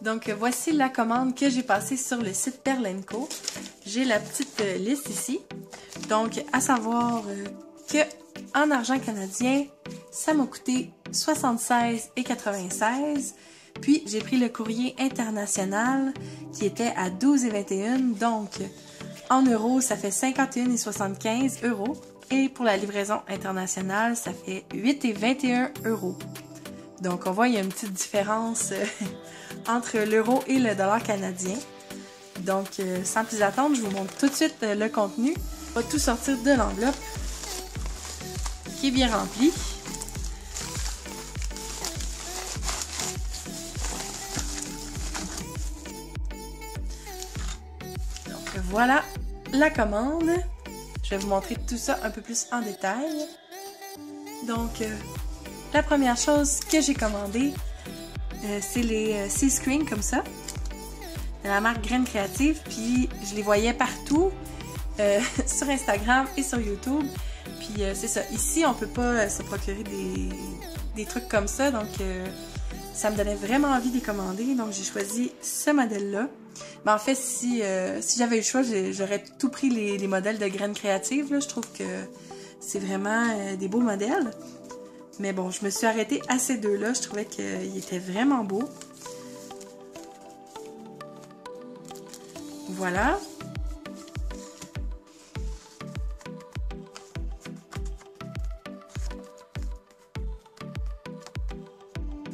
Donc voici la commande que j'ai passée sur le site Perlenco. J'ai la petite liste ici. Donc à savoir que en argent canadien, ça m'a coûté 76,96 $. Puis j'ai pris le courrier international qui était à 12,21 $. Donc en euros, ça fait 51,75 €. Et pour la livraison internationale, ça fait 8,21 €. Donc on voit il y a une petite différence entre l'euro et le dollar canadien. Donc sans plus attendre, je vous montre tout de suite le contenu. On va tout sortir de l'enveloppe qui est bien remplie. Donc voilà la commande. Je vais vous montrer tout ça un peu plus en détail. Donc la première chose que j'ai commandée, c'est les C-Screen comme ça, de la marque Graines Créatives, puis je les voyais partout sur Instagram et sur YouTube. Puis c'est ça, ici on peut pas se procurer des trucs comme ça, donc ça me donnait vraiment envie de les commander, donc j'ai choisi ce modèle-là. Mais en fait, si j'avais eu le choix, j'aurais tout pris les modèles de Graines Créatives, là. Je trouve que c'est vraiment des beaux modèles. Mais bon, je me suis arrêtée à ces deux-là. Je trouvais qu'ils étaient vraiment beaux. Voilà.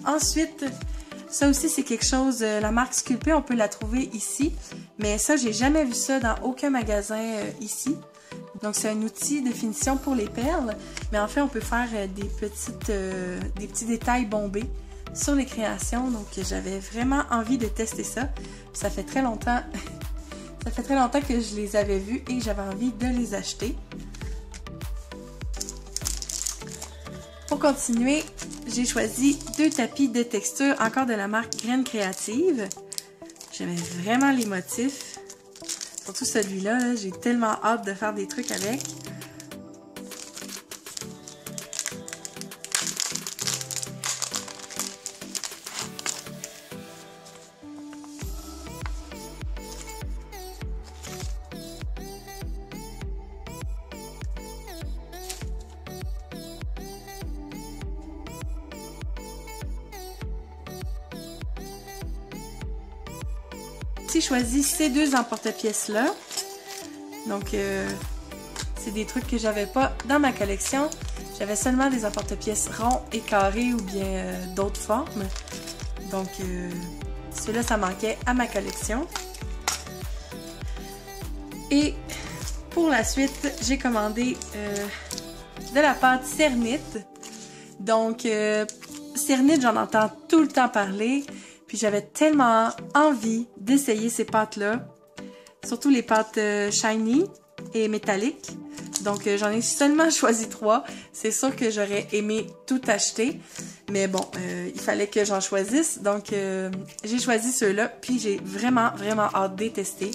Ensuite, ça aussi c'est quelque chose, la marque Sculpey, on peut la trouver ici. Mais ça, j'ai jamais vu ça dans aucun magasin ici. Donc c'est un outil de finition pour les perles, mais en fait on peut faire des petits détails bombés sur les créations. Donc j'avais vraiment envie de tester ça. Ça fait très longtemps, que je les avais vus et j'avais envie de les acheter. Pour continuer, j'ai choisi deux tapis de texture, encore de la marque Graines Créatives. J'aimais vraiment les motifs. Surtout celui-là, j'ai tellement hâte de faire des trucs avec. J'ai choisi ces deux emporte-pièces-là. Donc, c'est des trucs que j'avais pas dans ma collection. J'avais seulement des emporte-pièces ronds et carrés ou bien d'autres formes. Donc, ceux-là, ça manquait à ma collection. Et pour la suite, j'ai commandé de la pâte Cernite. Donc, Cernite, j'en entends tout le temps parler. Puis j'avais tellement envie d'essayer ces pâtes-là. Surtout les pâtes shiny et métalliques. Donc j'en ai seulement choisi 3. C'est sûr que j'aurais aimé tout acheter. Mais bon, il fallait que j'en choisisse. Donc j'ai choisi ceux-là. Puis j'ai vraiment hâte de les tester.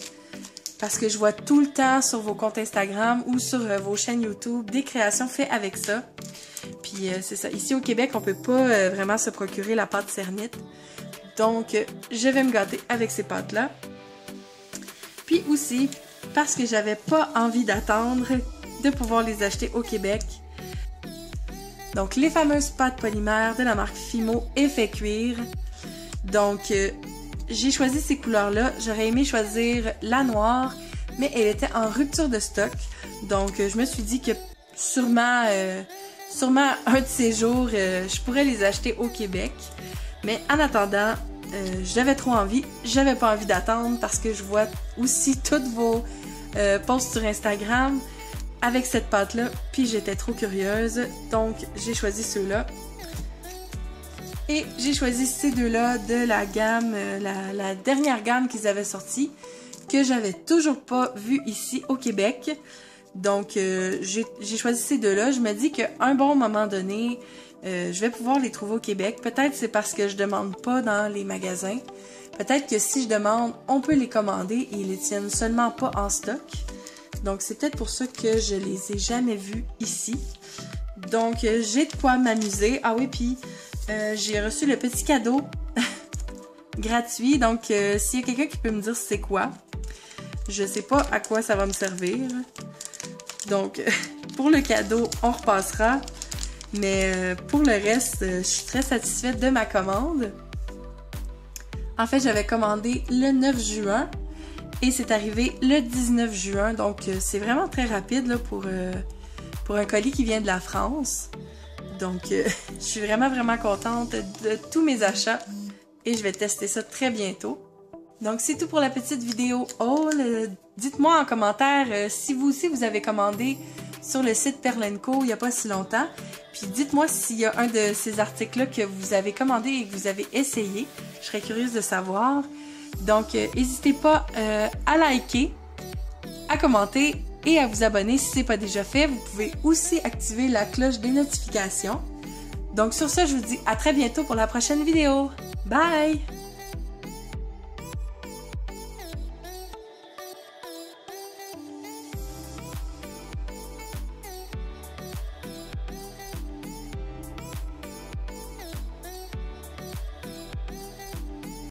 Parce que je vois tout le temps sur vos comptes Instagram ou sur vos chaînes YouTube des créations faites avec ça. Puis c'est ça. Ici au Québec, on peut pas vraiment se procurer la pâte Cernite. Donc, je vais me gâter avec ces pâtes-là. Puis aussi, parce que j'avais pas envie d'attendre de pouvoir les acheter au Québec. Donc, les fameuses pâtes polymères de la marque Fimo Effet Cuir. Donc, j'ai choisi ces couleurs-là. J'aurais aimé choisir la noire, mais elle était en rupture de stock. Donc, je me suis dit que sûrement un de ces jours, je pourrais les acheter au Québec. Mais en attendant, j'avais trop envie. J'avais pas envie d'attendre parce que je vois aussi toutes vos posts sur Instagram avec cette pâte-là. Puis j'étais trop curieuse. Donc, j'ai choisi ceux-là. Et j'ai choisi ces deux-là de la gamme, la dernière gamme qu'ils avaient sortie, que j'avais toujours pas vu ici au Québec. Donc, j'ai choisi ces deux-là. Je me dis qu'à un bon moment donné, je vais pouvoir les trouver au Québec. Peut-être c'est parce que je demande pas dans les magasins. Peut-être que si je demande, on peut les commander et ils les tiennent seulement pas en stock. Donc c'est peut-être pour ça que je les ai jamais vus ici. Donc j'ai de quoi m'amuser. Ah oui, puis j'ai reçu le petit cadeau gratuit. Donc, s'il y a quelqu'un qui peut me dire c'est quoi, je sais pas à quoi ça va me servir. Donc, pour le cadeau, on repassera. Mais pour le reste, je suis très satisfaite de ma commande. En fait, j'avais commandé le 9 juin et c'est arrivé le 19 juin. Donc, c'est vraiment très rapide là, pour un colis qui vient de la France. Donc, je suis vraiment contente de tous mes achats et je vais tester ça très bientôt. Donc, c'est tout pour la petite vidéo haul. Dites-moi en commentaire si vous aussi vous avez commandé sur le site Perlenco il n'y a pas si longtemps. Puis dites-moi s'il y a un de ces articles-là que vous avez commandé et que vous avez essayé. Je serais curieuse de savoir. Donc, n'hésitez pas à liker, à commenter et à vous abonner si ce n'est pas déjà fait. Vous pouvez aussi activer la cloche des notifications. Donc sur ce, je vous dis à très bientôt pour la prochaine vidéo. Bye!